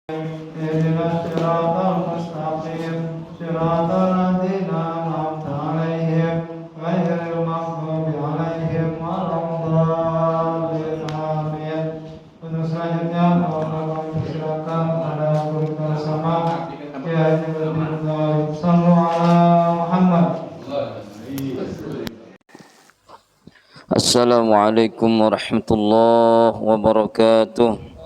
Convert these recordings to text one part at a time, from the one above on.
اهدنا الصراط المستقيم صراط الذين أنعمت عليهم غير المغضوب عليهم ولا الضالين آمين. Untuk selanjutnya kami persilakan pada guru bersama Kiai Haji Sallu ala Muhammad. Assalamualaikum warahmatullahi wabarakatuh.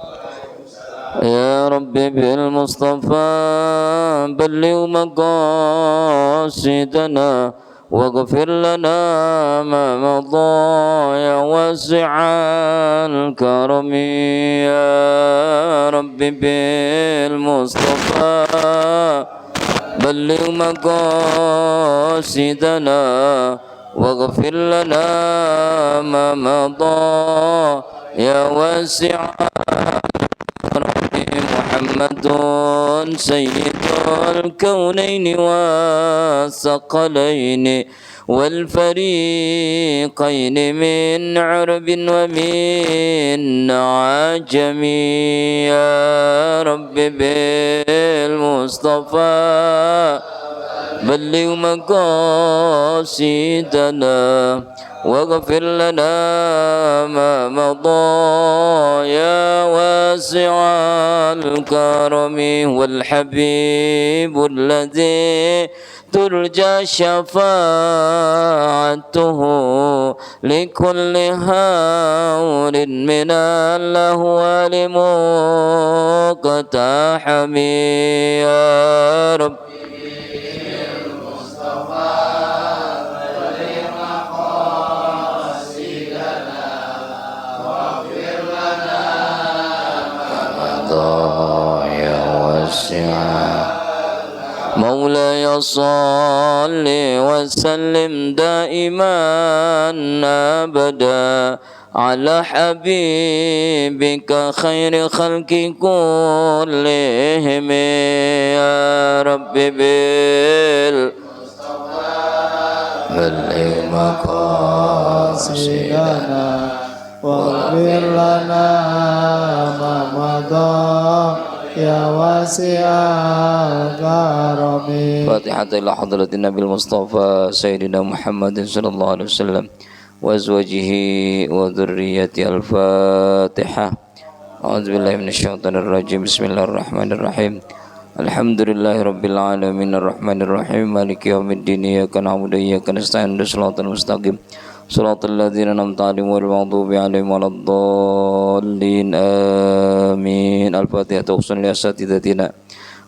Ya Rabbi bil Mustafa balligh maqasidana waghfir lana ma madha ya wasi'al karami. Ya Rabbi bil Mustafa balligh maqasidana waghfir lana ma madha ya wasi'al محمد سيد الكونين والثقلين والفريقين من عرب ومن عجم. يا رب بالمصطفى بلغ مقاصدنا واغفر لنا ما مضى يا واسع الكرم. والحبيب الذي ترجى شفاعته لكل هول من الأهوال مقتحم. يا رب مولاي صل وسلم دائما أبدا على حبيبك خير خلق كلهم. يا رب بالمصطفى بلغ مقاصدنا واغفر لنا ما مضى يا واسع الكرم. فاتحة إلى حضرة النبي المصطفى سيدنا محمد صلى الله عليه وسلم وأزواجه وذريته. الفاتحة. أعوذ بالله من الشيطان الرجيم. بسم الله الرحمن الرحيم. الحمد لله رب العالمين الرحمن الرحيم مالك يوم الدين إياك نعبد وإياك نستعين صراط المستقيم صراط الذين أنعمت عليهم غير المغضوب عليهم ولا الضالين آمين. الفاتحة خصوصا لأساتذتنا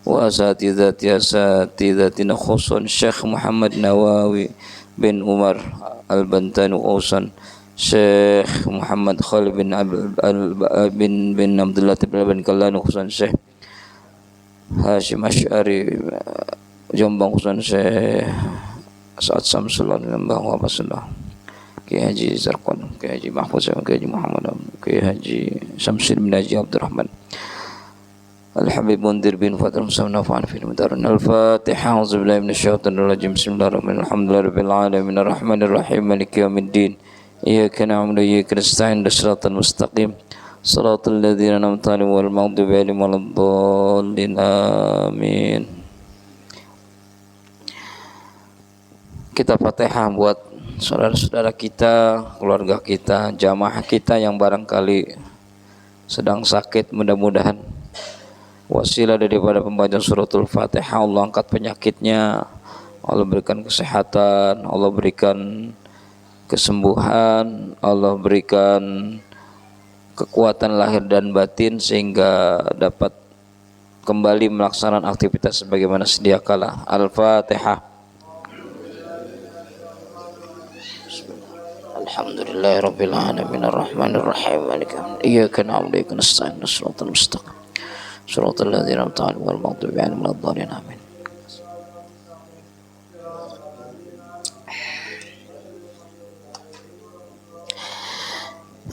وأساتذتنا خصوصا الشيخ محمد نواوي بن عمر البنتان أوصا الشيخ محمد خالد بن عبد الله بن كلان خصوصا الشيخ Hashim Asy'ari Jombang khususnya Syekh Sa'ad Samsul Lembang Wabasundah, Kiai Haji Zarqan, Kiai Haji Mahfuz, Kiai Haji Muhammad, Kiai Haji Samsul bin Haji Abdurrahman, Al-Habib Mundir bin Fatul Musa nafa'an fil mudarin. Al-Fatihah. A'udzubillahi minasyaitonir rajim. Bismillahirrahmanirrahim. Alhamdulillahi alamin arrahmanir rahim maliki yaumiddin. Iyyaka na'budu wa iyyaka nasta'in shiratal mustaqim Shiratal ladzina an'amta 'alaihim ghairil maghdubi 'alaihim waladdallin amin. Kita Fatihah buat saudara-saudara kita, keluarga kita, jamaah kita yang barangkali sedang sakit. Mudah-mudahan wasilah daripada pembacaan suratul Fatihah Allah angkat penyakitnya, Allah berikan kesehatan, Allah berikan kesembuhan, Allah berikan kekuatan lahir dan batin sehingga dapat kembali melaksanakan aktivitas sebagaimana sedia kala. Al-Fatihah. Alhamdulillahirabbil alamin arrahmanir rahim maliki yaumiddin iyyaka na'budu wa iyyaka nasta'in shiratal mustaqim shiratal ladzina an'amta 'alaihim ghairil maghdubi 'alaihim waladdallin amin.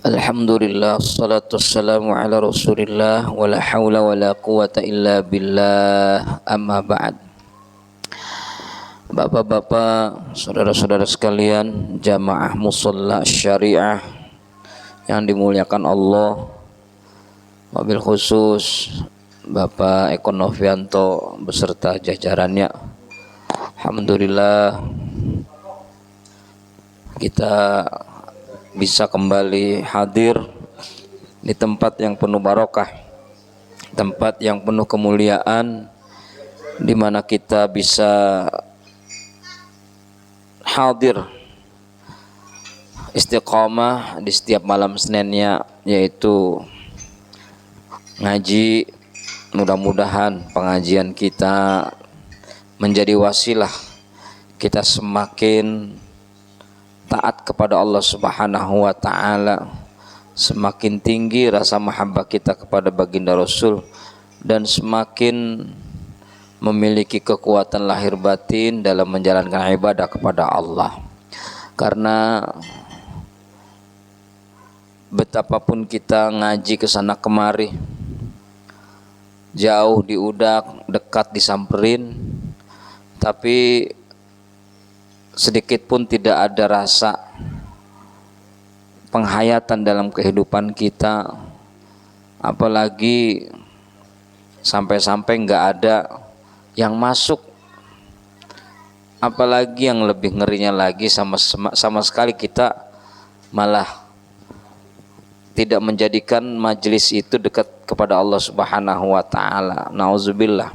Alhamdulillah, salatu wassalamu ala rasulillah, wala hawla wala quwata illa billah, amma ba'd. Bapak-bapak, saudara-saudara sekalian, jamaah musalla syariah yang dimuliakan Allah, wabil khusus Bapak Eko Novianto beserta jajarannya. Alhamdulillah kita bisa kembali hadir di tempat yang penuh barokah, tempat yang penuh kemuliaan, di mana kita bisa hadir istiqomah di setiap malam Seninnya, yaitu ngaji. Mudah-mudahan pengajian kita menjadi wasilah kita semakin taat kepada Allah Subhanahu wa taala, semakin tinggi rasa mahabbah kita kepada baginda Rasul, dan semakin memiliki kekuatan lahir batin dalam menjalankan ibadah kepada Allah. Karena betapapun kita ngaji ke sana kemari, jauh diudak, dekat disamperin, tapi sedikit pun tidak ada rasa penghayatan dalam kehidupan kita, apalagi sampai-sampai nggak ada yang masuk. Apalagi yang lebih ngerinya lagi, sama sekali kita malah tidak menjadikan majelis itu dekat kepada Allah Subhanahu wa taala. Nauzubillah.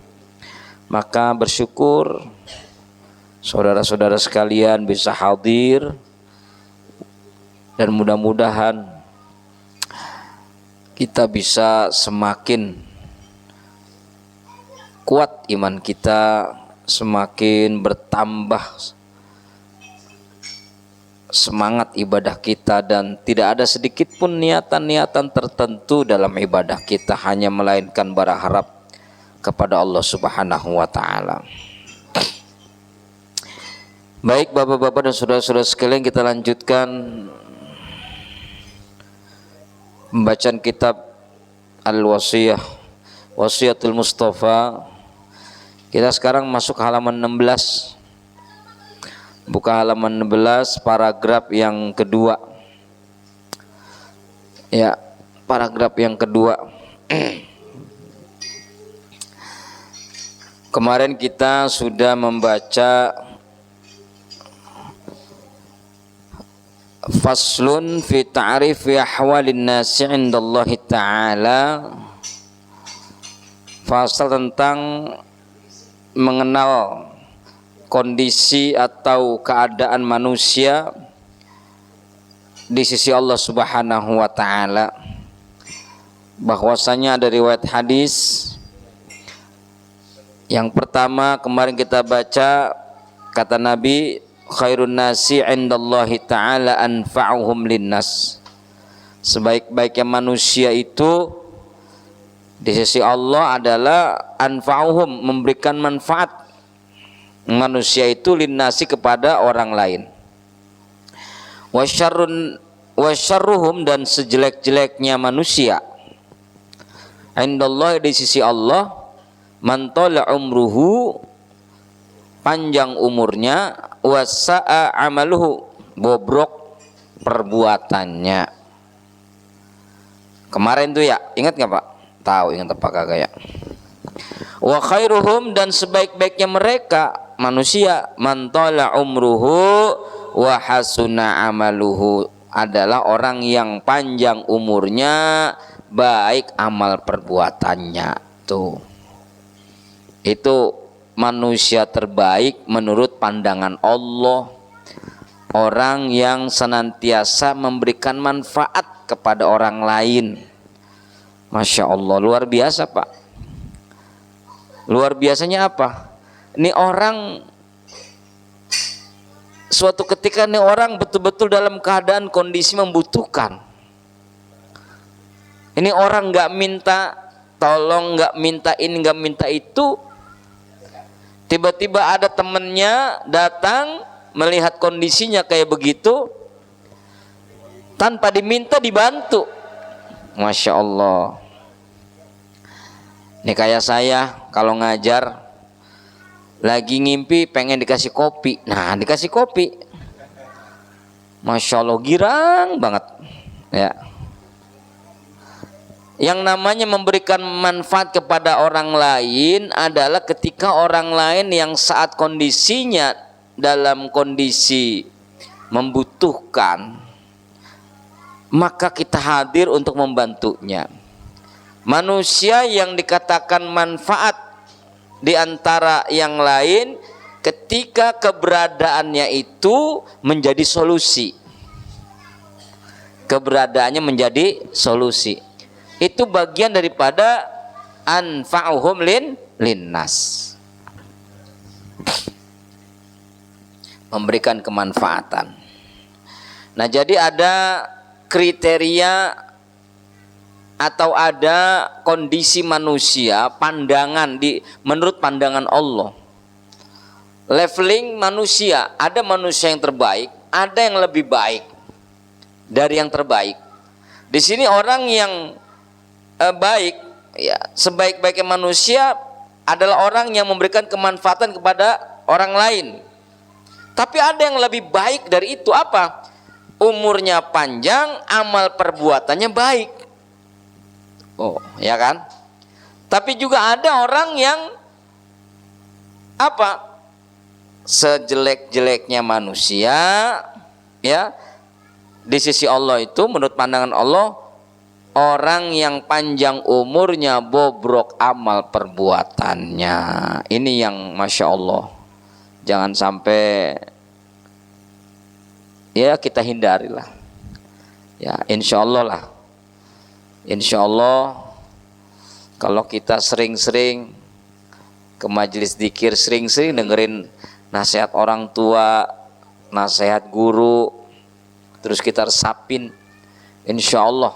Maka bersyukur saudara-saudara sekalian bisa hadir, dan mudah-mudahan kita bisa semakin kuat iman kita, semakin bertambah semangat ibadah kita, dan tidak ada sedikit pun niatan-niatan tertentu dalam ibadah kita, hanya melainkan berharap kepada Allah Subhanahu wa taala. Baik Bapak-bapak dan saudara-saudara sekalian, kita lanjutkan pembacaan kitab Al-Wasiyah, Wasiyatul Mustafa. Kita sekarang masuk halaman 16. Buka halaman 16, paragraf yang kedua. Ya, paragraf yang kedua. Kemarin kita sudah membaca faslun fi ta'rifi ahwalin nasi 'indallahi ta'ala. Fasal tentang mengenal kondisi atau keadaan manusia di sisi Allah Subhanahu wa taala. Bahwasanya ada riwayat hadis. Yang pertama kemarin kita baca, kata Nabi, khairun nasi 'indallahi ta'ala anfa'uhum linnas. Sebaik-baiknya manusia itu di sisi Allah adalah anfa'uhum, memberikan manfaat manusia itu linnasi kepada orang lain. Wasyarruhum, dan sejelek-jeleknya manusia indallah, di sisi Allah, man tala umruhu, panjang umurnya, wasa'a amaluhu, bobrok perbuatannya. Kemarin tuh ya, ingat nggak Pak? Tahu, ingat apa kagak ya? Wa khairuhum, dan sebaik-baiknya mereka manusia, man tala umruhu wa hasuna amaluhu, adalah orang yang panjang umurnya, baik amal perbuatannya. Tuh, itu manusia terbaik menurut pandangan Allah, orang yang senantiasa memberikan manfaat kepada orang lain. Masya Allah, luar biasa Pak. Luar biasanya apa? Ini orang, suatu ketika ini orang betul-betul dalam keadaan kondisi membutuhkan. Ini orang nggak minta tolong, nggak minta ini, nggak minta itu. Tiba-tiba ada temennya datang melihat kondisinya kayak begitu, tanpa diminta dibantu. Masya Allah. Ini kayak saya kalau ngajar, lagi ngimpi pengen dikasih kopi, nah dikasih kopi, Masya Allah, girang banget ya. Yang namanya memberikan manfaat kepada orang lain adalah ketika orang lain yang saat kondisinya dalam kondisi membutuhkan, maka kita hadir untuk membantunya. Manusia yang dikatakan manfaat di antara yang lain ketika keberadaannya itu menjadi solusi. Keberadaannya menjadi solusi. Itu bagian daripada anfa'uhum linnas. Memberikan kemanfaatan. Nah, jadi ada kriteria atau ada kondisi manusia, pandangan menurut pandangan Allah. Leveling manusia, ada manusia yang terbaik, ada yang lebih baik dari yang terbaik. Di sini orang yang baik, ya, sebaik-baiknya manusia adalah orang yang memberikan kemanfaatan kepada orang lain. Tapi ada yang lebih baik dari itu, apa? Umurnya panjang, amal perbuatannya baik. Oh, ya kan? Tapi juga ada orang yang apa? Sejelek-jeleknya manusia, ya, di sisi Allah itu menurut pandangan Allah, orang yang panjang umurnya bobrok amal perbuatannya. Ini yang Masya Allah, jangan sampai ya kita hindarilah. Ya insya Allah lah. Insya Allah kalau kita sering-sering ke majelis dzikir, sering-sering dengerin nasihat orang tua, nasihat guru, terus kita resapin, insya Allah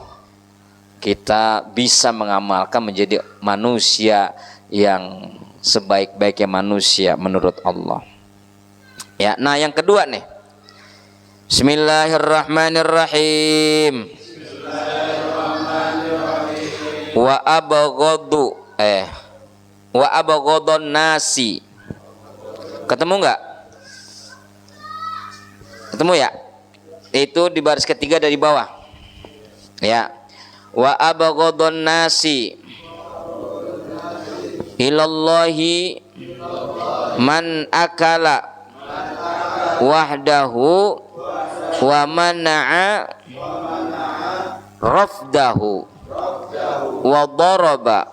kita bisa mengamalkan menjadi manusia yang sebaik-baiknya manusia menurut Allah. Ya, nah yang kedua nih. Bismillahirrahmanirrahim. Wa abghadun nasi. Ketemu enggak? Ketemu ya? Itu di baris ketiga dari bawah. Ya. Wa abghadun nasi ilallahi man akala wahdahu wa mana'a rafdahu wa daraba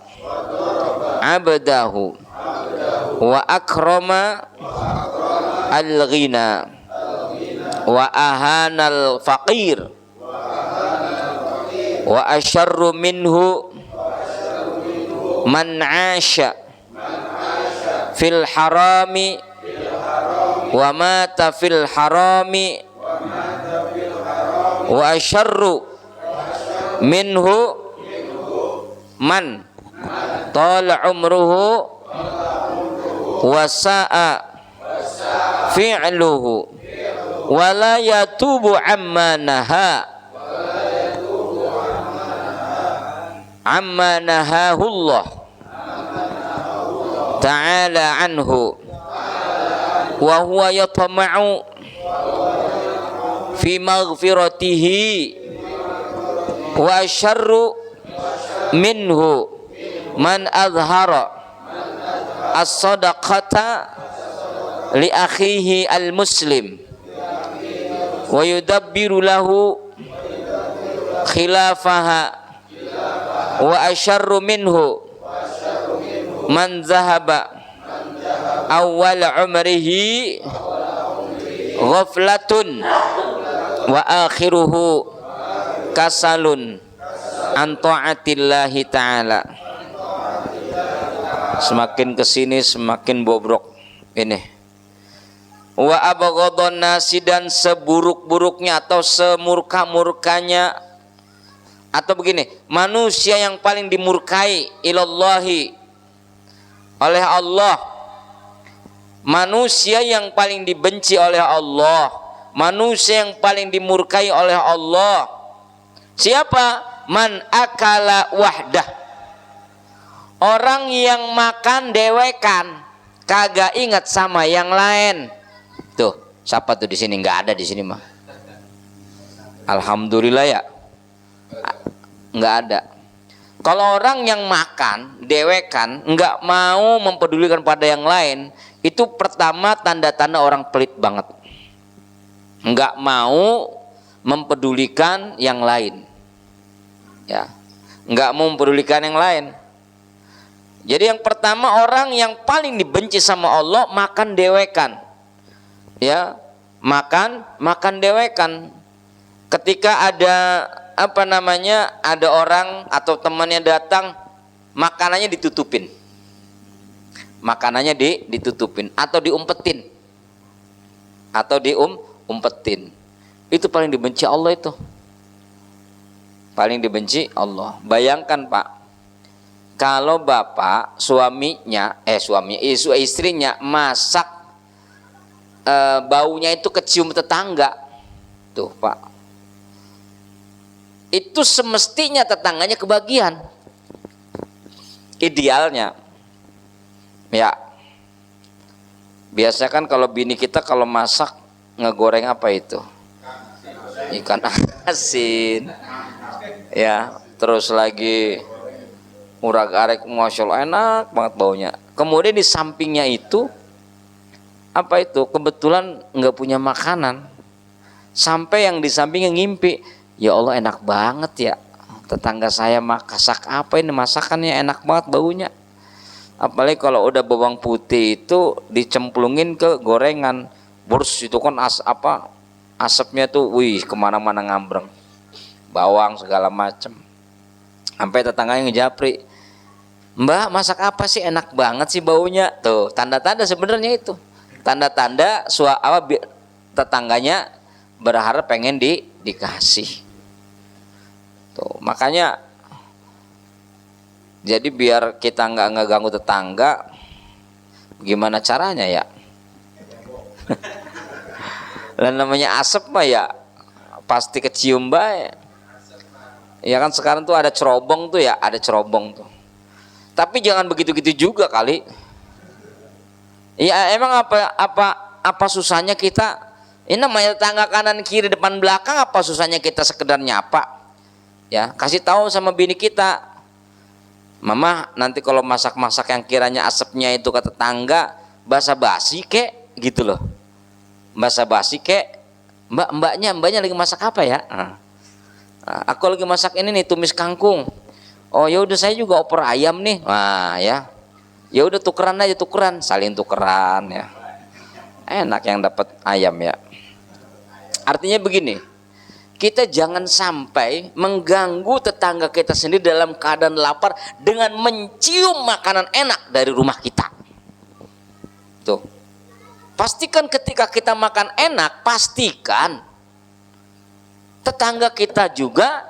abdahu wa akrama al-ghina wa ahana al-faqir wa asyarru minhu man 'asha fil harami wa mata fil harami wa asyarru minhu man tala umruhu wa sa'a fi'luhu wa la yatubu amma nahahullah ta'ala anhu wa huwa yatama'u fi maghfiratihi wa syarru minhu man azhara as-sadaqata li akhihi al-muslim wa yudabbiru lahu khilafaha wa asyarru minhu man zahaba awwal umrihi ghaflatun wa akhiruhu kasalun an ta'atillahi ta'ala. Semakin kesini semakin bobrok ini. Wa abghadun nasi, dan seburuk-buruknya atau semurka-murkanya, atau begini, manusia yang paling dimurkai ilallahi oleh Allah, manusia yang paling dibenci oleh Allah, manusia yang paling dimurkai oleh Allah. Siapa? Man akala wahdah. Orang yang makan dewekan, kagak ingat sama yang lain. Tuh, siapa tuh di sini? Nggak ada di sini mah. Alhamdulillah ya. Nggak ada. Kalau orang yang makan dewekan, nggak mau mempedulikan pada yang lain, itu pertama tanda-tanda orang pelit banget. Nggak mau mempedulikan yang lain, ya, nggak mau mempedulikan yang lain. Jadi yang pertama, orang yang paling dibenci sama Allah makan dewekan, ya, makan dewekan. Ketika ada ada orang atau temannya datang, makanannya ditutupin, ditutupin atau diumpetin, umpetin. Itu paling dibenci Allah, itu paling dibenci Allah. Bayangkan Pak, kalau bapak istrinya masak, baunya itu kecium tetangga, tuh Pak, itu semestinya tetangganya kebagian, idealnya, ya. Biasa kan kalau bini kita kalau masak ngegoreng apa itu, ikan asin, ya, terus lagi urak-arik, masya Allah enak banget baunya. Kemudian di sampingnya itu kebetulan nggak punya makanan, sampai yang di sampingnya ngimpi, ya Allah enak banget ya, tetangga saya masak apa ini, masakannya enak banget baunya. Apalagi kalau udah bawang putih itu dicemplungin ke gorengan, burs, itu kan asapnya tuh, wih, kemana-mana ngambreng, bawang segala macem. Sampai tetangganya ngejapri, Mbak masak apa sih enak banget sih baunya. Tuh tanda-tanda sebenarnya itu, tanda-tanda tetangganya berharap pengen dikasih. Tuh makanya, jadi biar kita nggak ngeganggu tetangga, gimana caranya ya? Dan namanya asap mah ya pasti kecium bae. Ya kan sekarang tuh ada cerobong tuh ya, ada cerobong tuh. Tapi jangan begitu-gitu juga kali. Ya emang apa susahnya kita? Ini namanya tetangga kanan kiri depan belakang, apa susahnya kita sekedar nyapa? Ya, kasih tahu sama bini kita, Mama nanti kalau masak-masak yang kiranya asapnya itu ke tetangga, basa-basi kek, gitu loh. Basa-basi kek, mbaknya lagi masak apa ya? Aku lagi masak ini nih, tumis kangkung. Oh ya udah, saya juga oper ayam nih. Wah ya, ya udah tukeran aja, saling tukeran ya. Enak yang dapat ayam ya. Artinya begini, kita jangan sampai mengganggu tetangga kita sendiri dalam keadaan lapar dengan mencium makanan enak dari rumah kita. Tuh, pastikan ketika kita makan enak, pastikan tetangga kita juga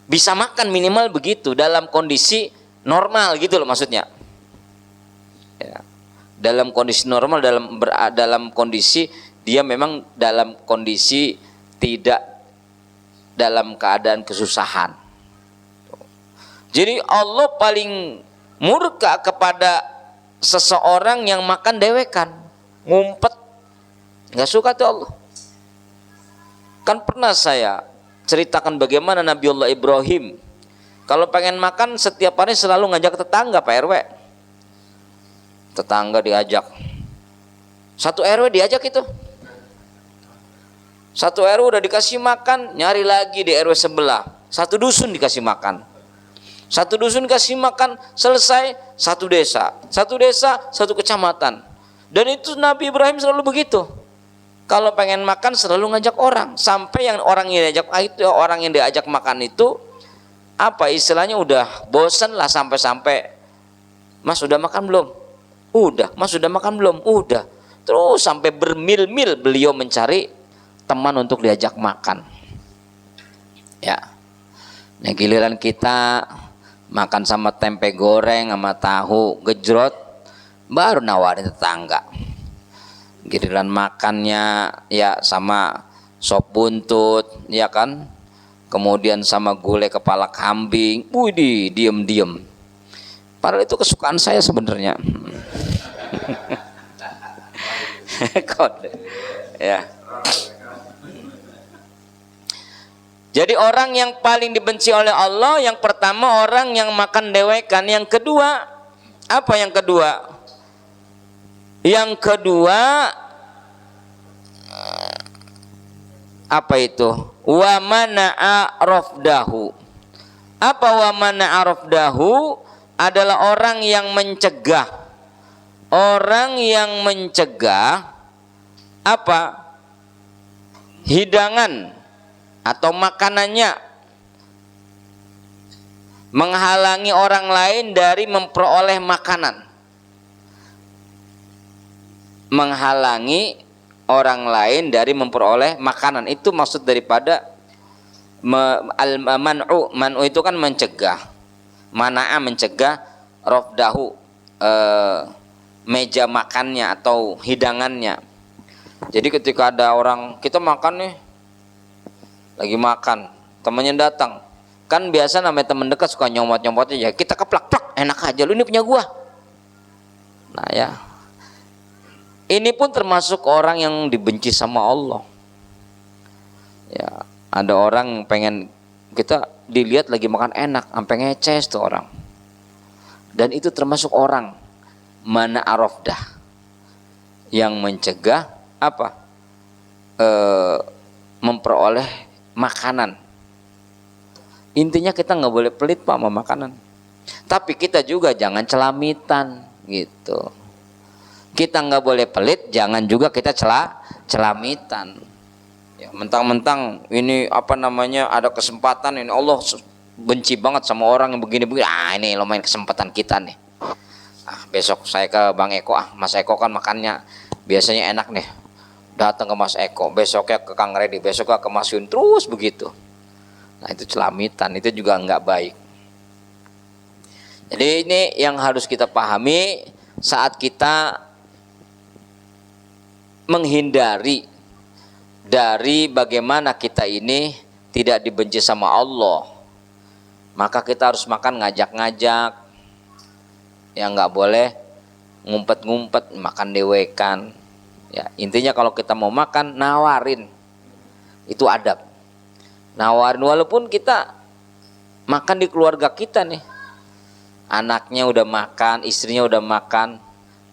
bisa makan, minimal begitu, dalam kondisi normal gitu loh maksudnya. Ya, dalam kondisi normal, dalam kondisi dia memang dalam kondisi tidak dalam keadaan kesusahan. Jadi Allah paling murka kepada seseorang yang makan dewekan, ngumpet, nggak suka tuh Allah. Kan pernah saya ceritakan bagaimana Nabiullah Ibrahim kalau pengen makan setiap hari selalu ngajak tetangga, Pak RW. Tetangga diajak, satu RW diajak itu. Satu RW udah dikasih makan, nyari lagi di RW sebelah. Satu dusun dikasih makan. Satu dusun dikasih makan, selesai satu desa. Satu desa, satu kecamatan. Dan itu Nabi Ibrahim selalu begitu. Kalau pengen makan selalu ngajak orang. Sampai yang orang yang diajak makan itu, istilahnya udah bosen lah, sampai Mas udah makan belum? Udah. Mas udah makan belum? Udah. Terus sampai bermil-mil beliau mencari teman untuk diajak makan. Ya. Nah, giliran kita makan sama tempe goreng sama tahu gejrot, baru nawarin tetangga. Giliran makannya ya sama sop buntut, ya kan? Kemudian sama gulai kepala kambing. Widih, diem. Padahal itu kesukaan saya sebenarnya. Kode. Ya. Jadi orang yang paling dibenci oleh Allah yang pertama orang yang makan dewekan. Yang kedua, apa yang kedua? Yang kedua apa itu? Wa mana'a rafdahu. Apa wa mana'a rafdahu? Adalah orang yang mencegah. Orang yang mencegah apa? Hidangan atau makanannya, menghalangi orang lain dari memperoleh makanan. Menghalangi orang lain dari memperoleh makanan, itu maksud daripada al-man'u. Man'u itu kan mencegah. Mana'a mencegah, rafdahu meja makannya atau hidangannya. Jadi ketika ada orang, kita makan nih, lagi makan, temannya datang, kan biasa namanya teman dekat suka nyomot-nyomot aja, kita keplak-plak, enak aja, lu ini punya gua. Nah ya, ini pun termasuk orang yang dibenci sama Allah. Ya, ada orang yang pengen kita dilihat lagi makan enak, sampai ngeces tuh orang. Dan itu termasuk orang mana arafdah, yang mencegah apa? Memperoleh makanan. Intinya kita nggak boleh pelit Pak sama makanan. Tapi kita juga jangan celamitan gitu. Kita nggak boleh pelit, jangan juga kita celamitan. Ya, mentang-mentang ini apa namanya ada kesempatan ini, Allah benci banget sama orang yang begini-begini. Ini lumayan kesempatan kita nih. Besok saya ke Bang Eko, Mas Eko kan makannya biasanya enak nih. Datang ke Mas Eko, besoknya ke Kang Redi, besoknya ke Mas Yun, terus begitu. Nah itu celamitan, itu juga nggak baik. Jadi ini yang harus kita pahami saat kita menghindari dari bagaimana kita ini tidak dibenci sama Allah. Maka kita harus makan ngajak-ngajak, yang nggak boleh ngumpet-ngumpet makan dewekan. Ya, intinya kalau kita mau makan nawarin, itu adab. Nawarin walaupun kita makan di keluarga kita nih, anaknya udah makan, istrinya udah makan,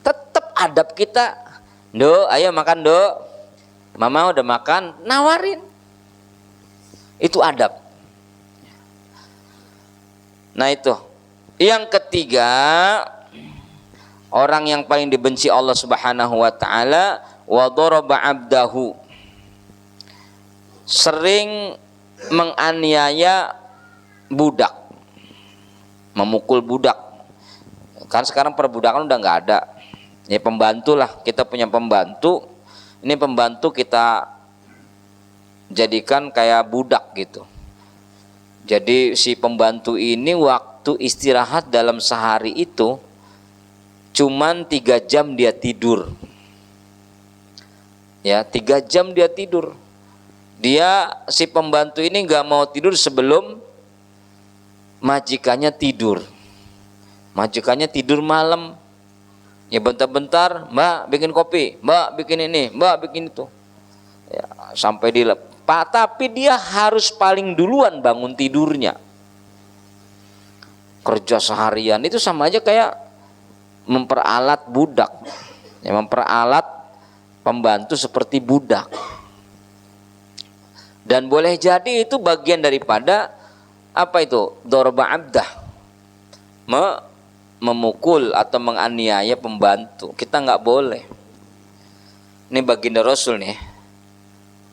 tetap adab kita. Do, ayo makan do. Mama udah makan, nawarin. Itu adab. Nah itu. Yang ketiga, orang yang paling dibenci Allah Subhanahu wa taala, wa daraba 'abdahu. Sering menganiaya budak. Memukul budak. Kan sekarang perbudakan udah enggak ada. Ya pembantu lah, kita punya pembantu. Ini pembantu kita jadikan kayak budak gitu. Jadi si pembantu ini waktu istirahat dalam sehari itu cuman 3 jam dia tidur. Ya, 3 jam dia tidur. Dia si pembantu ini nggak mau tidur sebelum majikannya tidur. Majikannya tidur malam. Ya bentar-bentar, Mbak bikin kopi, Mbak bikin ini, Mbak bikin itu. Ya, sampai dilepas, tapi dia harus paling duluan bangun tidurnya. Kerja seharian itu sama aja kayak memperalat budak. Ya, memperalat pembantu seperti budak. Dan boleh jadi itu bagian daripada apa itu? Dorba abdah. Memukul atau menganiaya pembantu. Kita nggak boleh. Ini baginda Rasul nih.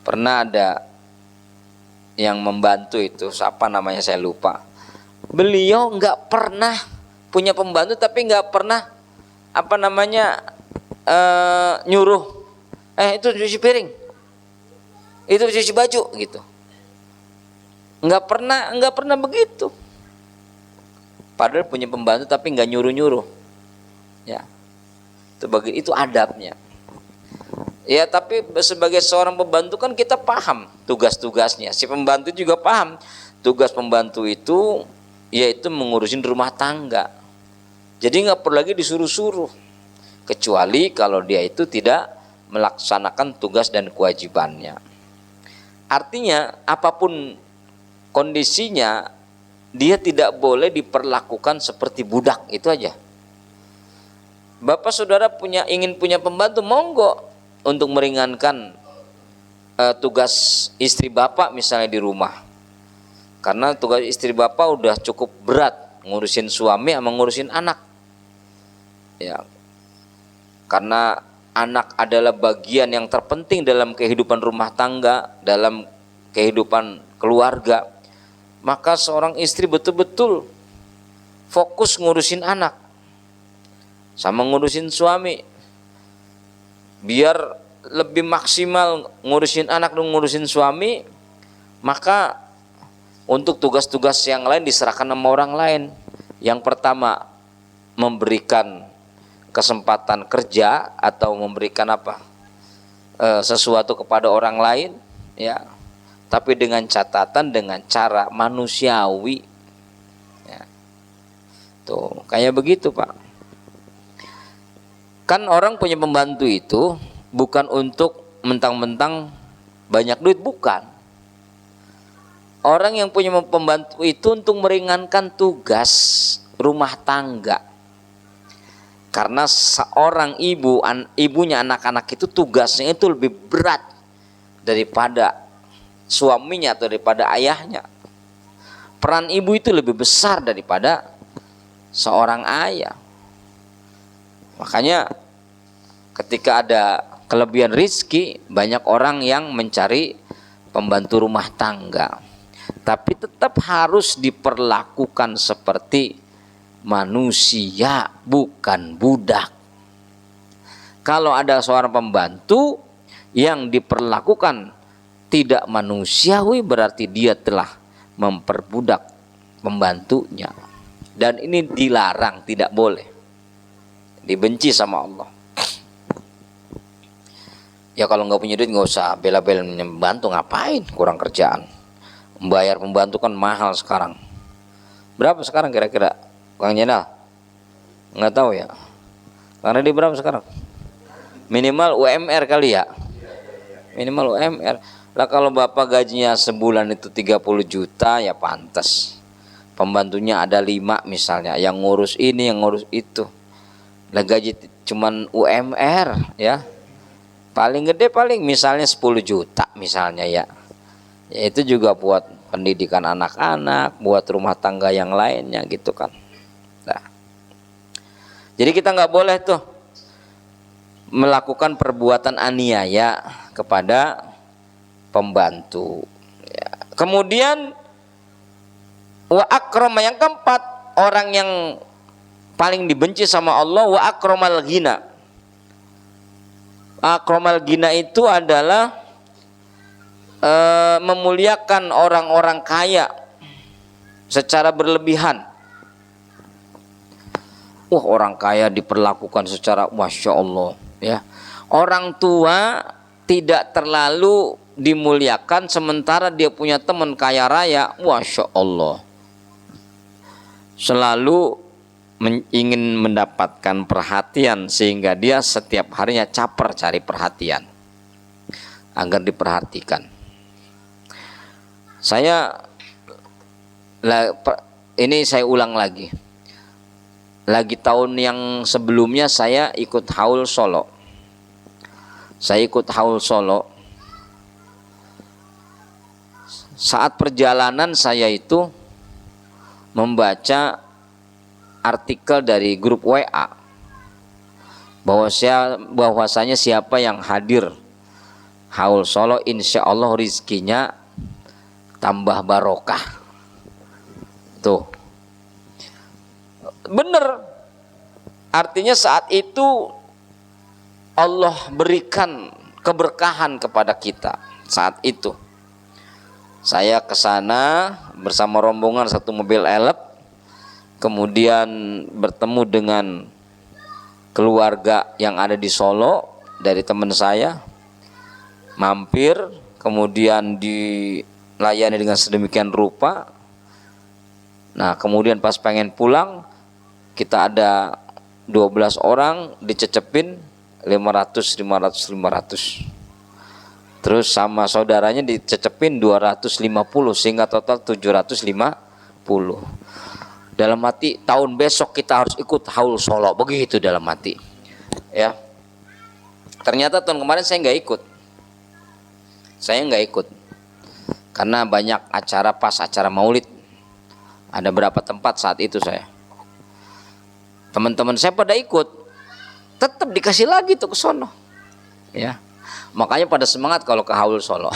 Pernah ada yang membantu itu, siapa namanya saya lupa. Beliau nggak pernah punya pembantu, tapi nggak pernah apa namanya nyuruh. Itu cuci piring. Itu cuci baju gitu. Nggak pernah begitu. Padahal punya pembantu tapi nggak nyuruh-nyuruh. Ya. Itu adabnya. Ya, tapi sebagai seorang pembantu kan kita paham tugas-tugasnya. Si pembantu juga paham tugas pembantu itu yaitu mengurusin rumah tangga. Jadi nggak perlu lagi disuruh-suruh. Kecuali kalau dia itu tidak melaksanakan tugas dan kewajibannya. Artinya apapun kondisinya dia tidak boleh diperlakukan seperti budak, itu aja. Bapak saudara ingin punya pembantu, monggo, untuk meringankan tugas istri bapak misalnya di rumah. Karena tugas istri bapak udah cukup berat, ngurusin suami sama ngurusin anak. Ya. Karena anak adalah bagian yang terpenting dalam kehidupan rumah tangga, dalam kehidupan keluarga. Maka seorang istri betul-betul fokus ngurusin anak sama ngurusin suami, biar lebih maksimal ngurusin anak dan ngurusin suami. Maka untuk tugas-tugas yang lain diserahkan sama orang lain. Yang pertama, memberikan kesempatan kerja atau memberikan sesuatu kepada orang lain, ya, tapi dengan catatan, dengan cara manusiawi, ya. Tuh kayak begitu Pak. Kan orang punya pembantu itu bukan untuk mentang-mentang banyak duit, bukan. Orang yang punya pembantu itu untuk meringankan tugas rumah tangga. Karena seorang ibunya anak-anak itu tugasnya itu lebih berat daripada suaminya atau daripada ayahnya. Peran ibu itu lebih besar daripada seorang ayah. Makanya ketika ada kelebihan rizki, banyak orang yang mencari pembantu rumah tangga. Tapi tetap harus diperlakukan seperti manusia, bukan budak. Kalau ada seorang pembantu yang diperlakukan tidak manusiawi, berarti dia telah memperbudak pembantunya. Dan ini dilarang, tidak boleh, dibenci sama Allah. Ya kalau nggak punya duit nggak usah bela-bela membantu, ngapain, kurang kerjaan. Membayar pembantu kan mahal sekarang. Berapa sekarang kira-kira Kang Jenal? Nggak tahu ya. Karena dia berapa sekarang? Minimal UMR kali ya. Minimal UMR. Lah kalau bapak gajinya sebulan itu 30 juta ya pantas. Pembantunya ada 5 misalnya, yang ngurus ini, yang ngurus itu. Lah gaji cuman UMR ya. Paling gede paling misalnya 10 juta misalnya ya. Ya itu juga buat pendidikan anak-anak, buat rumah tangga yang lainnya gitu kan. Nah, jadi kita nggak boleh tuh melakukan perbuatan aniaya kepada pembantu. Ya. Kemudian wa akrama, yang keempat, orang yang paling dibenci sama Allah, wa akramal ghina. Akramal ghina itu adalah memuliakan orang-orang kaya secara berlebihan. Wah, orang kaya diperlakukan secara masya Allah ya. Orang tua tidak terlalu dimuliakan, sementara dia punya teman kaya raya, masya Allah, selalu ingin mendapatkan perhatian, sehingga dia setiap harinya caper cari perhatian agar diperhatikan. Ini saya ulang lagi. Lagi tahun yang sebelumnya saya ikut haul Solo. Saat perjalanan saya itu membaca artikel dari grup WA bahwasanya siapa yang hadir haul Solo, insya Allah rizkinya tambah barokah. Tuh, bener. Artinya saat itu Allah berikan keberkahan kepada kita. Saat itu saya ke sana bersama rombongan satu mobil elep, kemudian bertemu dengan keluarga yang ada di Solo dari teman saya, mampir, kemudian dilayani dengan sedemikian rupa. Nah, kemudian pas pengen pulang, kita ada 12 orang, dicecepin 500. Terus sama saudaranya dicecepin 250 sehingga total 750. Dalam hati tahun besok kita harus ikut haul Solo, begitu dalam hati. Ya. Ternyata tahun kemarin saya nggak ikut. Karena banyak acara pas acara Maulid. Ada berapa tempat saat itu saya. Teman-teman saya pada ikut. Tetap dikasih lagi tuh ke sono. Ya. Makanya pada semangat kalau ke haul Solo.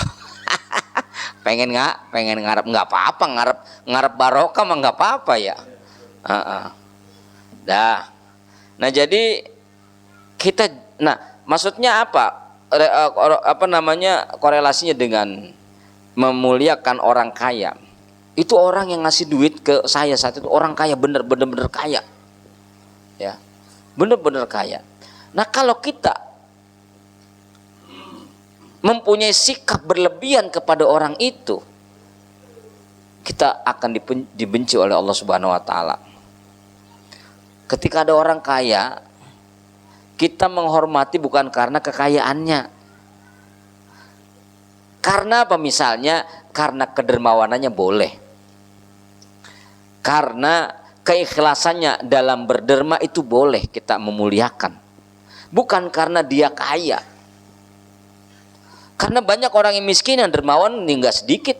pengen ngarep nggak apa-apa, ngarep barokah mah nggak apa-apa ya. Dah. Nah jadi kita, maksudnya apa? Korelasinya dengan memuliakan orang kaya. Itu orang yang ngasih duit ke saya saat itu orang kaya, bener-bener kaya. Ya. Bener-bener kaya. Nah, kalau kita mempunyai sikap berlebihan kepada orang itu, kita akan dibenci oleh Allah Subhanahu wa taala. Ketika ada orang kaya, kita menghormati bukan karena kekayaannya. Karena apa misalnya? Karena kedermawanannya boleh. Karena keikhlasannya dalam berderma itu boleh kita memuliakan. Bukan karena dia kaya. Karena banyak orang yang miskin yang dermawan ini nggak sedikit.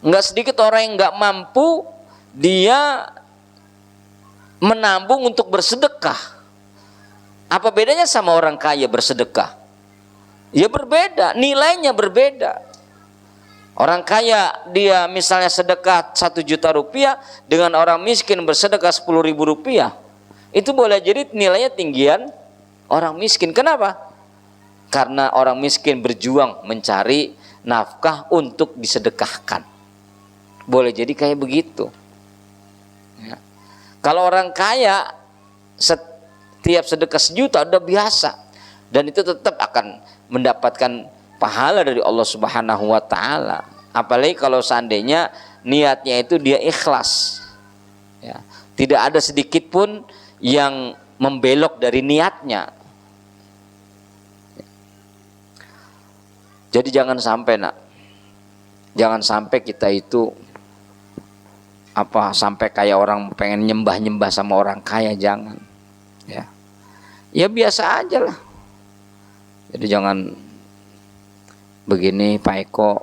Nggak sedikit orang yang nggak mampu, dia menabung untuk bersedekah. Apa bedanya sama orang kaya bersedekah? Ya berbeda, nilainya berbeda. Orang kaya dia misalnya sedekah 1 juta rupiah dengan orang miskin bersedekah 10.000 rupiah. Itu boleh jadi nilainya tinggian orang miskin. Kenapa? Karena orang miskin berjuang mencari nafkah untuk disedekahkan. Boleh jadi kayak begitu. Ya. Kalau orang kaya setiap sedekah 1 juta udah biasa. Dan itu tetap akan mendapatkan pahala dari Allah Subhanahu wa taala. Apalagi kalau seandainya niatnya itu dia ikhlas. Ya. Tidak ada sedikit pun yang membelok dari niatnya. Jadi jangan sampai jangan sampai kita itu sampai kayak orang pengen nyembah sama orang kaya, jangan. Ya biasa aja lah. Jadi jangan begini Pak Eko.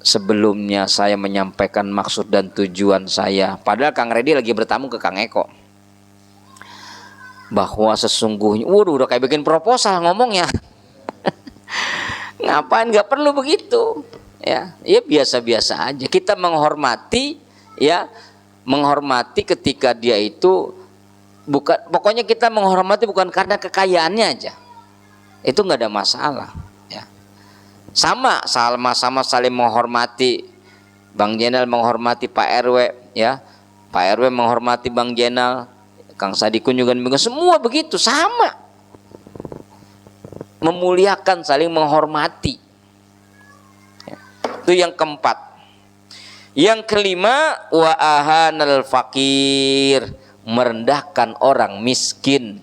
Sebelumnya saya menyampaikan maksud dan tujuan saya. Padahal Kang Redi lagi bertamu ke Kang Eko. Bahwa sesungguhnya, udah kayak bikin proposal ngomongnya. Ngapain, nggak perlu begitu. Ya biasa-biasa aja. Kita menghormati, menghormati ketika dia itu pokoknya kita menghormati bukan karena kekayaannya aja. Itu nggak ada masalah. Ya. Sama saling menghormati. Bang Jenal menghormati Pak RW, ya. Pak RW menghormati Bang Jenal, Kang Sadikun juga semua begitu, sama. Memuliakan, saling menghormati. Itu yang keempat. Yang kelima, wa ahanal fakir, merendahkan orang miskin.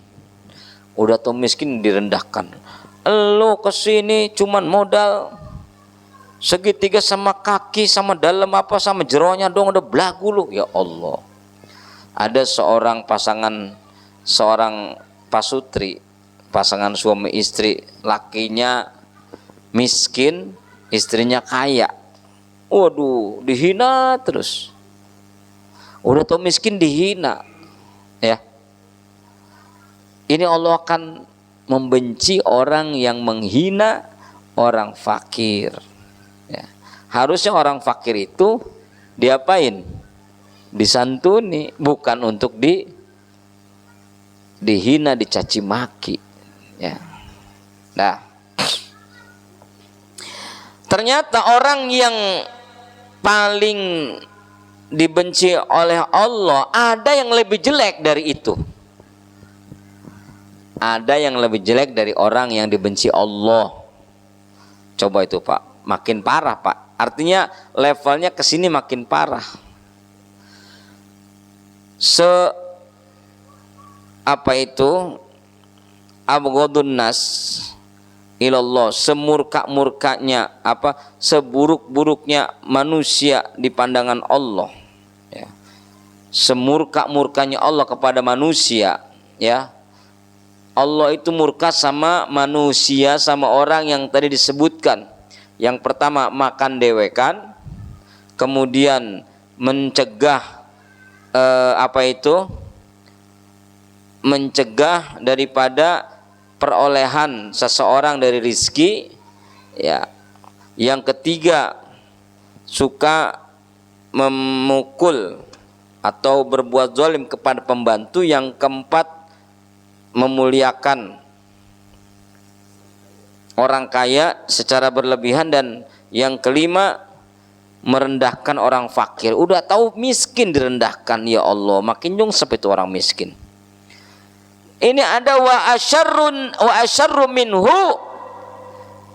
Udah tuh miskin direndahkan. Lo kesini cuman modal segitiga sama kaki, sama dalam sama jeronya dong udah belagu lu. Ya Allah. Ada seorang pasutri, pasangan suami istri, lakinya miskin, istrinya kaya. Waduh, dihina terus. Udah tau miskin dihina. Ya. Ini Allah akan membenci orang yang menghina orang fakir. Ya. Harusnya orang fakir itu diapain? Disantuni, bukan untuk dihina, dicaci maki. Ya. Nah, ternyata orang yang paling dibenci oleh Allah ada yang lebih jelek dari itu. Ada yang lebih jelek dari orang yang dibenci Allah. Coba itu Pak, makin parah Pak. Artinya levelnya kesini makin parah. abghadun nas ilallah, semurka-murkanya seburuk-buruknya manusia di pandangan Allah, ya. Semurka-murkanya Allah kepada manusia, ya. Allah itu murka sama manusia, sama orang yang tadi disebutkan. Yang pertama makan dewekan, kemudian mencegah mencegah daripada perolehan seseorang dari rizki, ya. Yang ketiga suka memukul atau berbuat zalim kepada pembantu. Yang keempat memuliakan orang kaya secara berlebihan, dan yang kelima merendahkan orang fakir. Udah tahu miskin direndahkan, ya Allah, makin nyungsep itu orang miskin. Ini ada wa asyarru minhu,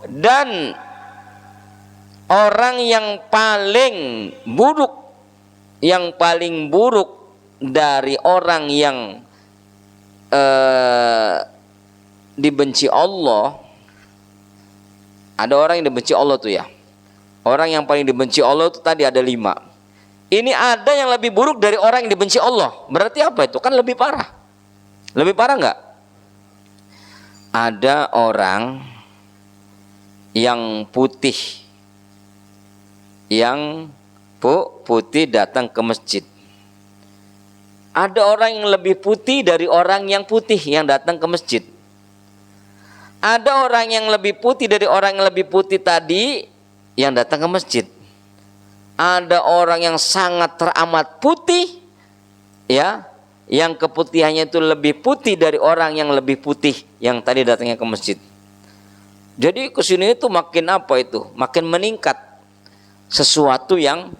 dan orang yang paling buruk dari orang yang dibenci Allah. Ada orang yang dibenci Allah tuh, ya. Orang yang paling dibenci Allah itu tadi ada 5. Ini ada yang lebih buruk dari orang yang dibenci Allah. Berarti apa itu? Kan lebih parah. Lebih parah nggak? Ada orang yang putih, datang ke masjid. Ada orang yang lebih putih dari orang yang putih yang datang ke masjid. Ada orang yang lebih putih dari orang yang lebih putih tadi yang datang ke masjid. Ada orang yang sangat teramat putih, ya, yang keputihannya itu lebih putih dari orang yang lebih putih yang tadi datangnya ke masjid. Jadi kesini itu makin makin meningkat sesuatu yang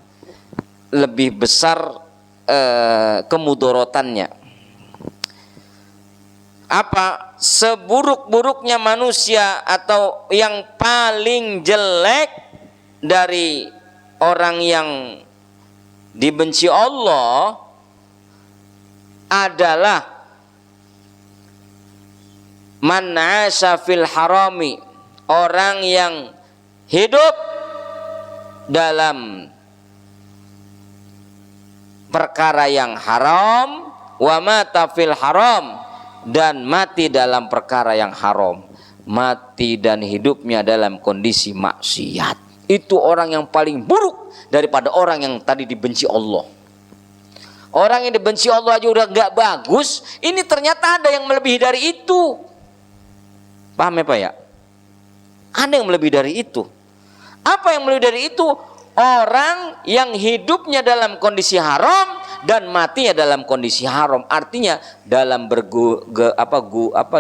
lebih besar kemudorotannya. Seburuk-buruknya manusia atau yang paling jelek dari orang yang dibenci Allah adalah man 'asha fil harami, orang yang hidup dalam perkara yang haram, wa mata fil haram, dan mati dalam perkara yang haram. Mati dan hidupnya dalam kondisi maksiat. Itu orang yang paling buruk daripada orang yang tadi dibenci Allah. Orang yang dibenci Allah aja udah gak bagus, ini ternyata ada yang melebihi dari itu. Paham ya Pak ya? Ada yang melebihi dari itu. Apa yang melebihi dari itu? Orang yang hidupnya dalam kondisi haram dan matinya dalam kondisi haram. Artinya dalam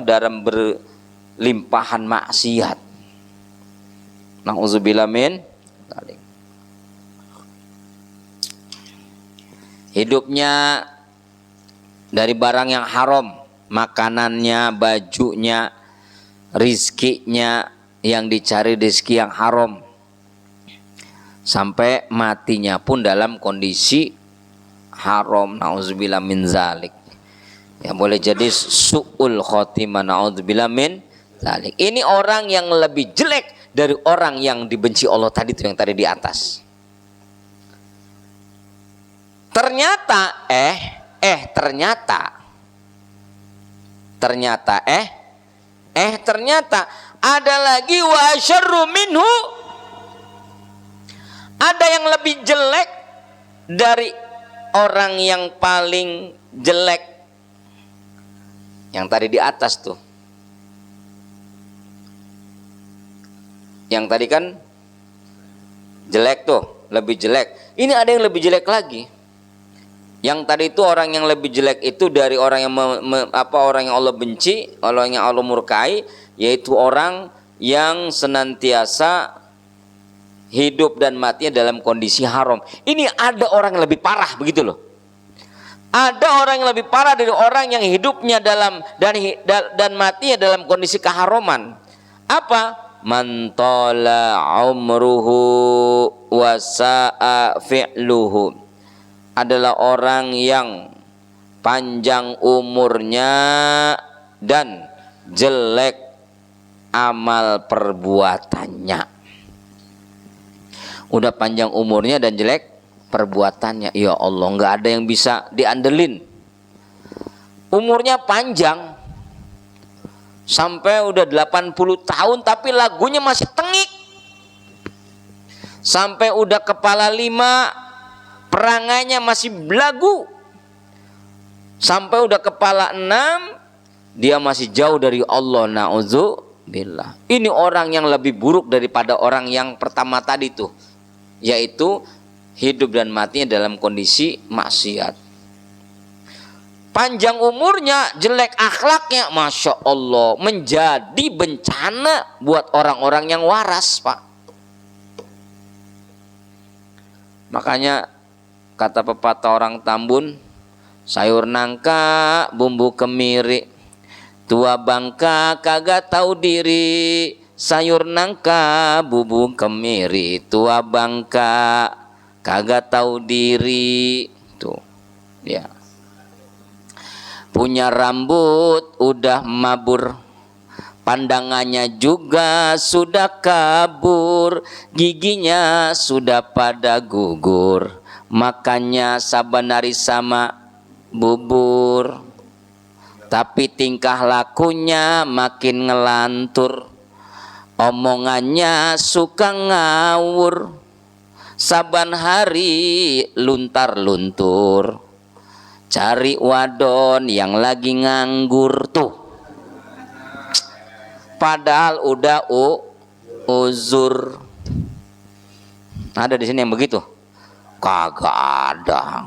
dalam berlimpahan maksiat. Na'udzubillah min dzalik. Hidupnya dari barang yang haram, makanannya, bajunya, rizkinya, yang dicari rizki yang haram, sampai matinya pun dalam kondisi haram. Na'udzubillah min dzalik. Ya, boleh jadi su'ul khotimah. Na'udzubillah min dzalik. Ini orang yang lebih jelek dari orang yang dibenci Allah tadi itu, yang tadi di atas. Ternyata ternyata ada lagi wa syarru minhu, ada yang lebih jelek dari orang yang paling jelek yang tadi di atas tuh. Yang tadi kan jelek tuh, lebih jelek. Ini ada yang lebih jelek lagi. Yang tadi itu orang yang lebih jelek itu dari orang yang orang yang Allah benci, orang yang Allah murkai, yaitu orang yang senantiasa hidup dan matinya dalam kondisi haram. Ini ada orang yang lebih parah, begitu loh. Ada orang yang lebih parah dari orang yang hidupnya dalam dan matinya dalam kondisi keharaman. Apa? Man tala umruhu wa sa'a fi'luhu, adalah orang yang panjang umurnya dan jelek amal perbuatannya. Udah panjang umurnya dan jelek perbuatannya. Ya Allah, nggak ada yang bisa diandelin. Umurnya panjang sampai udah 80 tahun tapi lagunya masih tengik. Sampai udah kepala 5 perangainya masih belagu. Sampai udah kepala 6 dia masih jauh dari Allah. Na'udzubillah. Ini orang yang lebih buruk daripada orang yang pertama tadi tuh, yaitu hidup dan matinya dalam kondisi maksiat. Panjang umurnya, jelek akhlaknya, Masya Allah, menjadi bencana buat orang-orang yang waras, Pak. Makanya kata pepatah orang Tambun, sayur nangka bumbu kemiri, tua bangka kagak tahu diri. Sayur nangka bumbu kemiri, tua bangka kagak tahu diri. Tuh, ya. Punya rambut udah mabur, pandangannya juga sudah kabur, giginya sudah pada gugur, makannya saban hari sama bubur. Tapi tingkah lakunya makin ngelantur, omongannya suka ngawur, saban hari luntar-luntur, cari wadon yang lagi nganggur. Tuh, padahal udah uzur. Ada di sini yang begitu? Kagak ada.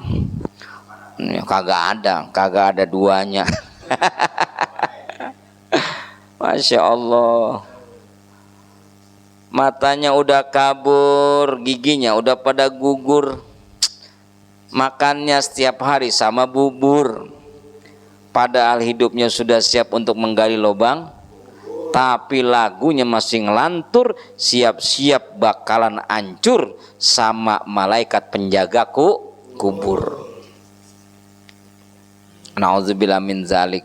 Kagak ada duanya. Masya Allah. Matanya udah kabur, giginya udah pada gugur, makannya setiap hari sama bubur. Padahal hidupnya sudah siap untuk menggali lubang, tapi lagunya masih ngelantur, siap-siap bakalan hancur sama malaikat penjaga kubur. Nauzubillah min zalik.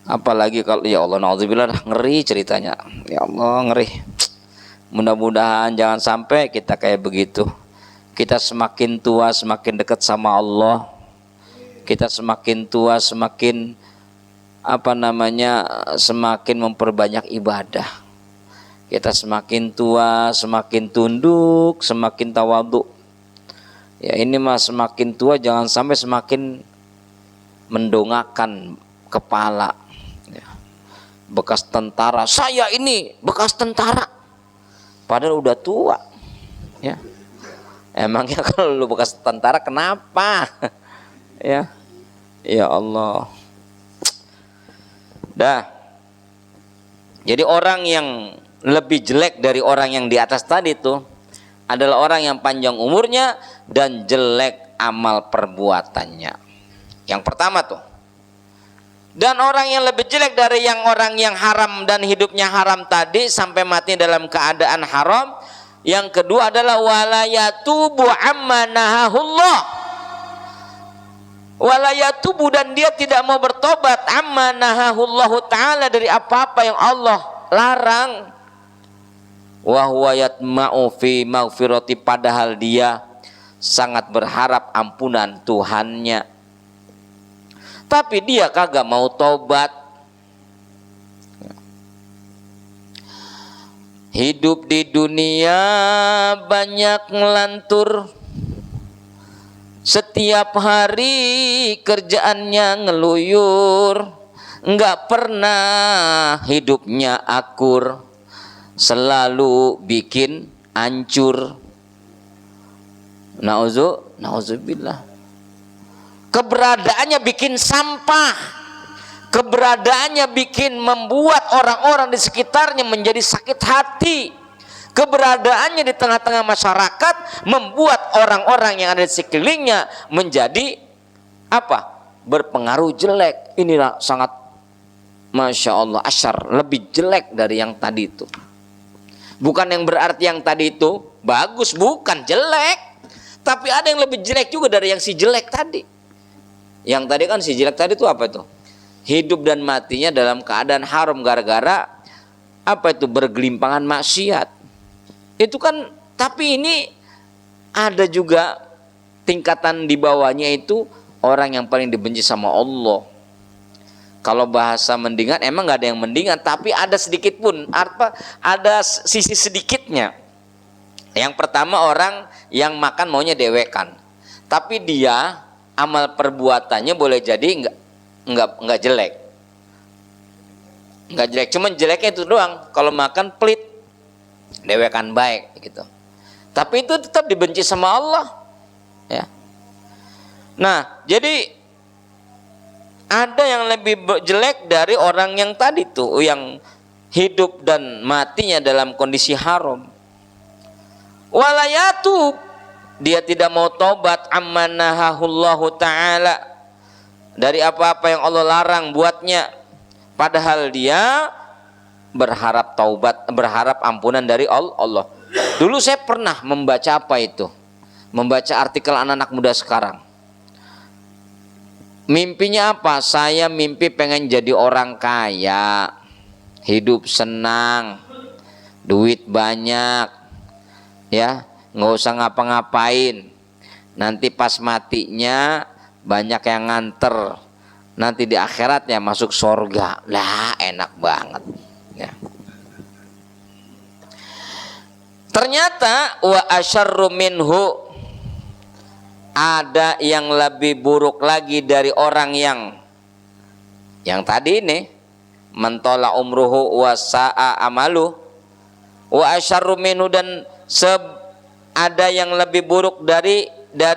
Apalagi kalau, ya Allah, nauzubillah, ngeri ceritanya. Ya Allah, ngeri. Mudah-mudahan jangan sampai kita kayak begitu. Kita semakin tua semakin dekat sama Allah. Kita semakin tua semakin semakin memperbanyak ibadah. Kita semakin tua semakin tunduk, semakin tawadhu. Ya ini mah semakin tua jangan sampai semakin mendongakkan kepala. Ya. Bekas tentara, saya ini bekas tentara, padahal udah tua. Ya. Emangnya kalau lu bekas tentara kenapa? Ya, ya Allah. Dah. Jadi orang yang lebih jelek dari orang yang di atas tadi itu adalah orang yang panjang umurnya dan jelek amal perbuatannya. Yang pertama tuh. Dan orang yang lebih jelek dari orang yang haram dan hidupnya haram tadi sampai mati dalam keadaan haram. Yang kedua adalah wala yatubu amma nahahullah. Wala yatubu, dan dia tidak mau bertobat amma nahahullahu ta'ala, dari apa-apa yang Allah larang. Wa huwa yatma'u fi maghfirati, padahal dia sangat berharap ampunan Tuhannya. Tapi dia kagak mau tobat. Hidup di dunia banyak ngelantur, setiap hari kerjaannya ngeluyur, enggak pernah hidupnya akur, selalu bikin hancur. Nauzubillah. Keberadaannya bikin sampah, keberadaannya bikin membuat orang-orang di sekitarnya menjadi sakit hati. Keberadaannya di tengah-tengah masyarakat membuat orang-orang yang ada di sekelilingnya menjadi berpengaruh jelek. Inilah sangat, Masya Allah, asyar, lebih jelek dari yang tadi itu. Bukan yang berarti yang tadi itu bagus, bukan, jelek. Tapi ada yang lebih jelek juga dari yang si jelek tadi. Yang tadi kan si jelek tadi itu apa itu? hidup dan matinya dalam keadaan haram gara-gara apa itu, bergelimpangan maksiat. Itu kan, tapi ini ada juga tingkatan di bawahnya, itu orang yang paling dibenci sama Allah. Kalau bahasa mendingan, emang nggak ada yang mendingan, tapi ada sedikit pun apa, ada sisi sedikitnya. Yang pertama, orang yang makan maunya dewekan, tapi dia amal perbuatannya boleh jadi nggak jelek, cuman jeleknya itu doang. Kalau makan pelit, dewekan baik gitu, tapi itu tetap dibenci sama Allah ya. Nah, jadi ada yang lebih jelek dari orang yang tadi tuh, yang hidup dan matinya dalam kondisi haram. Walayatub, dia tidak mau tobat, ammanahahullahu ta'ala, dari apa-apa yang Allah larang buatnya, padahal dia berharap taubat, berharap ampunan dari Allah. Dulu saya pernah membaca apa itu, membaca artikel anak-anak muda sekarang. Mimpinya apa? Saya mimpi pengen jadi orang kaya, hidup senang, duit banyak, ya, nggak usah ngapa-ngapain. Nanti pas matinya banyak yang nganter, nanti di akhiratnya masuk surga. Lah, enak banget. Ya. Ternyata wa asyarru minhu, ada yang lebih buruk lagi dari orang yang tadi ini, mentola umruhu wa sa'a amalu. Wa asyarru minhu, dan ada yang lebih buruk dari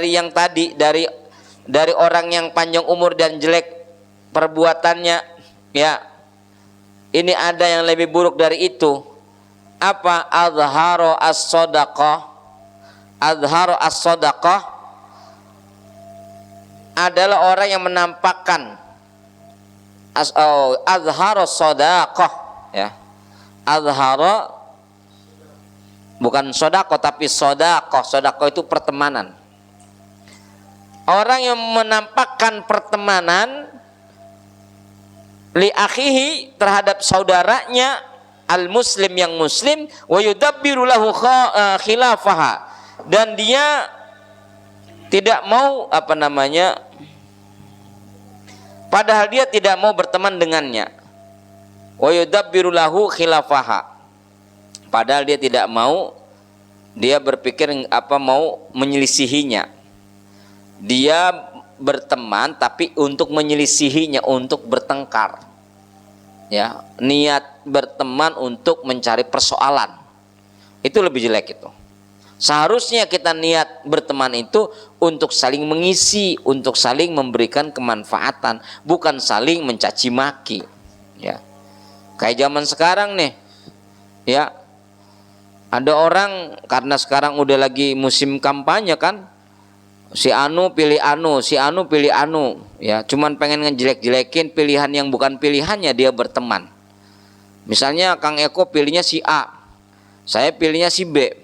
yang tadi, dari orang yang panjang umur dan jelek perbuatannya ya. Ini ada yang lebih buruk dari itu. Apa? Azharu as-sadaqah. Azharu as-sadaqah adalah orang yang menampakkan azharu sadaqah ya. Azharu bukan sodako, tapi sodako. Sodako itu pertemanan. Orang yang menampakkan pertemanan li akhihi, terhadap saudaranya al muslim, yang muslim, wa yudabbiru lahu khilafaha, dan dia tidak mau padahal dia tidak mau berteman dengannya. Wa yudabbiru lahu khilafaha, padahal dia tidak mau, dia berpikir mau menyelisihinya. Dia berteman tapi untuk menyelisihinya, untuk bertengkar. Ya, niat berteman untuk mencari persoalan. Itu lebih jelek itu. Seharusnya kita niat berteman itu untuk saling mengisi, untuk saling memberikan kemanfaatan, bukan saling mencaci maki. Ya. Kayak zaman sekarang nih. Ya. Ada orang, karena sekarang udah lagi musim kampanye kan, si anu pilih anu, si anu pilih anu, ya, cuman pengen ngejelek-jelekin pilihan yang bukan pilihannya dia berteman. Misalnya Kang Eko pilihnya si A, saya pilihnya si B.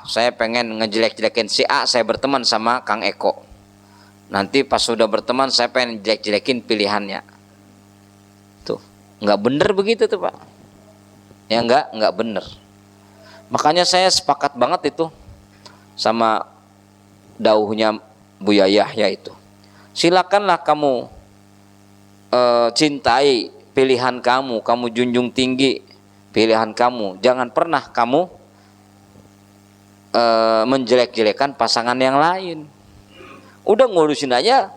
Saya pengen ngejelek-jelekin si A, saya berteman sama Kang Eko. Nanti pas sudah berteman saya pengen jelek-jelekin pilihannya. Tuh, nggak bener begitu tuh Pak. Ya nggak bener. Makanya saya sepakat banget itu sama dauhnya Buya Yahya itu. Silakanlah kamu cintai pilihan kamu, kamu junjung tinggi pilihan kamu. Jangan pernah kamu menjelek-jelekan pasangan yang lain. Udah ngurusin aja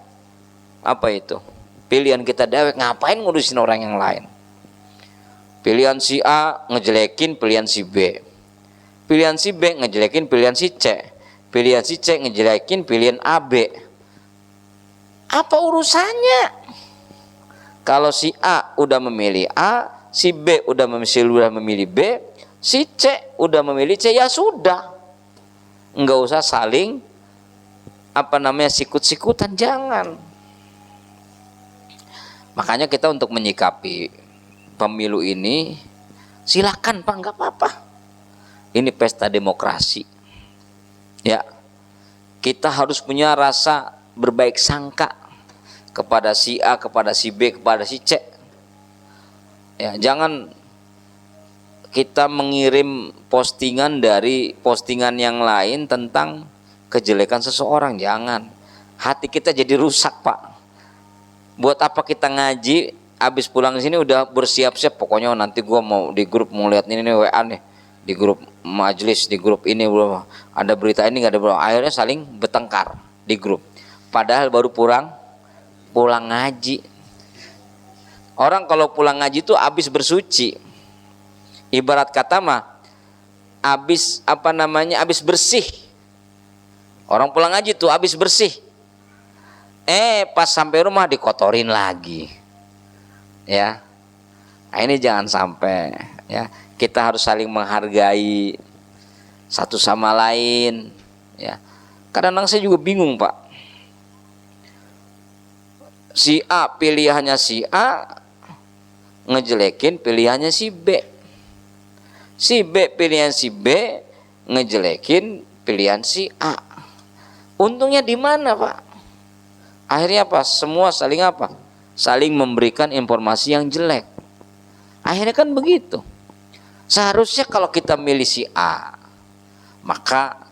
pilihan kita dewek, ngapain ngurusin orang yang lain. Pilihan si A ngejelekin pilihan si B, pilihan si B ngejelekin pilihan si C, pilihan si C ngejelekin pilihan AB. Apa urusannya? Kalau si A udah memilih A, si B udah memilih B, si C udah memilih C, ya sudah. Enggak usah saling sikut-sikutan, jangan. Makanya kita untuk menyikapi pemilu ini, silakan Pak, enggak apa-apa. Ini pesta demokrasi. Ya. Kita harus punya rasa berbaik sangka. kepada si A, kepada si B, kepada si C. Ya, jangan kita mengirim postingan dari postingan yang lain tentang kejelekan seseorang, jangan. Hati kita jadi rusak, Pak. Buat apa kita ngaji, habis pulang sini udah bersiap-siap, pokoknya nanti gua mau di grup mau lihat ini nih WA nih, di grup majelis, di grup ini belum ada berita ini, nggak ada berita. Akhirnya saling bertengkar di grup. Padahal baru pulang ngaji. Orang kalau pulang ngaji itu habis bersuci. Ibarat kata mah habis habis bersih. Orang pulang ngaji tuh habis bersih. Pas sampai rumah dikotorin lagi. Ya. Nah, ini jangan sampai ya. Kita harus saling menghargai satu sama lain, ya. Kadang-kadang saya juga bingung, Pak. Si A pilihannya si A ngejelekin pilihannya si B. Si B pilihan si B ngejelekin pilihan si A. Untungnya di mana, Pak? Akhirnya apa? Semua saling apa? Saling memberikan informasi yang jelek. Akhirnya kan begitu. Seharusnya kalau kita milih si A, maka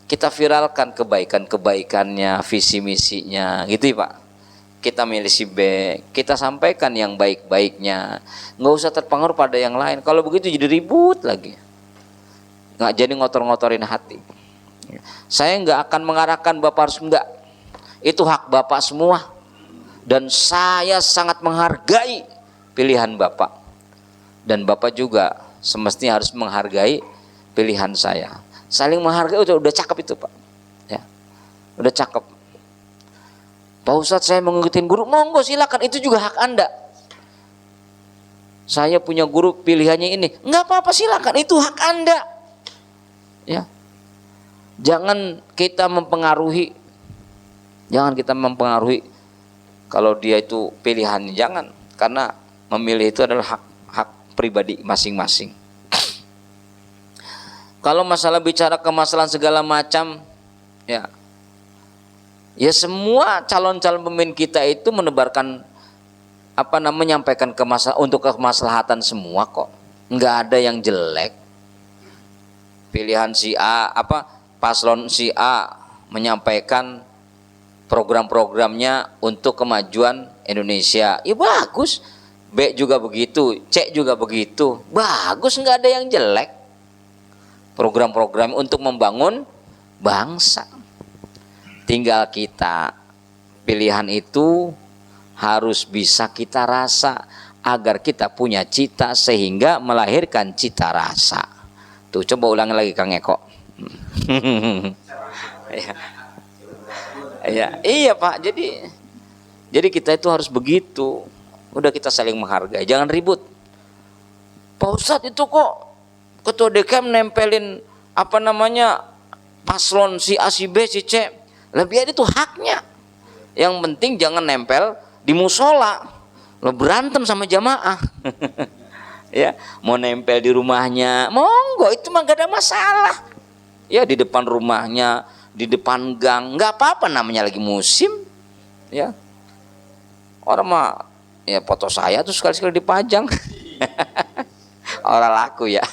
kita viralkan kebaikan-kebaikannya, visi misinya, gitu ya, Pak. Kita milih si B, kita sampaikan yang baik-baiknya, nggak usah terpengaruh pada yang lain. Kalau begitu jadi ribut lagi, nggak jadi ngotor-ngotorin hati. Saya nggak akan mengarahkan Bapak harus enggak, itu hak Bapak semua, dan saya sangat menghargai pilihan Bapak, dan Bapak juga semestinya harus menghargai pilihan saya. Saling menghargai, udah cakep itu, Pak. Ya, udah cakep. Pak Ustadz, saya mengikuti guru, monggo silakan, itu juga hak Anda. Saya punya guru pilihannya ini, nggak apa-apa, silakan, itu hak Anda. Ya, jangan kita mempengaruhi, kalau dia itu pilihannya, jangan, karena memilih itu adalah hak pribadi masing-masing. Kalau masalah bicara kemasalahan segala macam, ya semua calon-calon pemimpin kita itu menebarkan menyampaikan untuk kemaslahatan semua kok. Nggak ada yang jelek. Pilihan si A, paslon si A menyampaikan program-programnya untuk kemajuan Indonesia. Ya bagus. B juga begitu, C juga begitu. Bagus, nggak ada yang jelek. Program-program untuk membangun bangsa. Tinggal kita, pilihan itu harus bisa kita rasa agar kita punya cita sehingga melahirkan cita rasa. Tuh, coba ulangi lagi Kang Eko. Iya Pak, jadi kita itu harus begitu. Udah, kita saling menghargai, jangan ribut. Pak Ustadz, itu kok Ketua DKM nempelin paslon si A, si B, si C. Lebih itu haknya. Yang penting jangan nempel di musola. Lo berantem sama jamaah. Ya, mau nempel di rumahnya, monggo, itu mah gak ada masalah. Ya, di depan rumahnya, di depan gang, nggak apa-apa, namanya lagi musim. Ya, orang mah ya foto saya tuh sekali-sekali dipajang. Orang laku ya.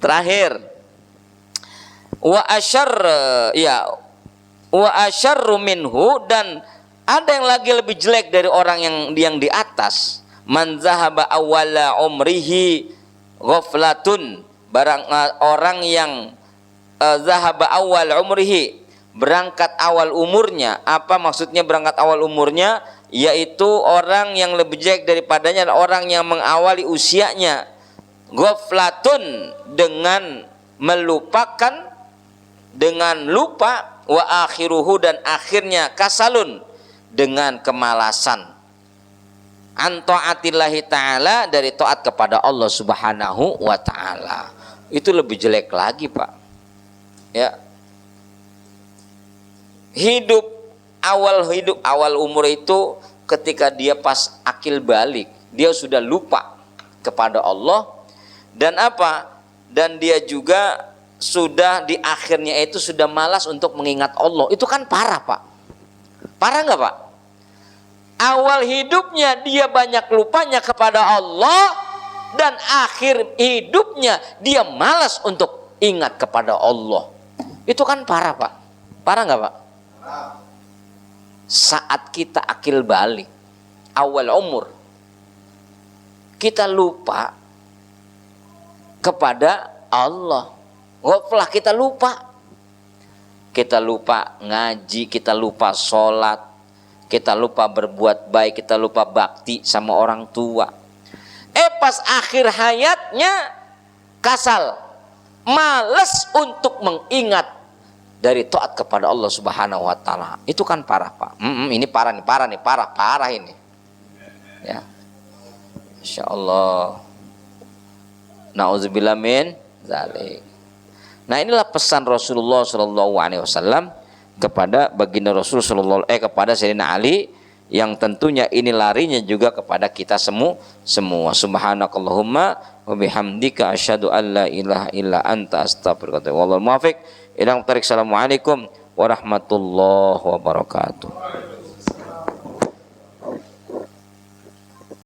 Terakhir, wa asyarru minhu, dan ada yang lagi lebih jelek dari orang yang di atas. Man zahaba awwala umrihi ghaflatun, orang yang zahaba awal umrihi, berangkat awal umurnya. Apa maksudnya berangkat awal umurnya? Yaitu orang yang lebih jelek daripadanya adalah orang yang mengawali usianya. Ghaflatun, dengan melupakan, dengan lupa. Wa akhiruhu, dan akhirnya kasalun, dengan kemalasan. An ta'atillahi ta'ala, dari taat kepada Allah subhanahu wa ta'ala. Itu lebih jelek lagi, Pak. Ya, hidup awal umur itu ketika dia pas akil balik, dia sudah lupa kepada Allah, dan dia juga sudah di akhirnya itu sudah malas untuk mengingat Allah. Itu kan parah, Pak. Parah nggak, Pak? awal hidupnya dia banyak lupanya kepada Allah, dan akhir hidupnya dia malas untuk ingat kepada Allah. Itu kan parah, Pak. Parah nggak, Pak? Saat kita akil balik, awal umur, kita lupa kepada Allah. Ghaflah, kita lupa. Kita lupa ngaji, kita lupa sholat, kita lupa berbuat baik, kita lupa bakti sama orang tua. Pas akhir hayatnya kasal, malas untuk mengingat dari taat kepada Allah Subhanahu wa taala. Itu kan parah, Pak. Ini parah ini. Ya. Insyaallah. Nauzubillah min dzalik. Nah, inilah pesan Rasulullah sallallahu alaihi wasallam kepada baginda Rasul kepada Sayyidina Ali, yang tentunya ini larinya juga kepada kita semua. Subhanakallahumma wa bihamdika asyhadu an la ilaha illa anta astaghfiruka wa atubu ilaik. Assalamualaikum warahmatullahi wabarakatuh.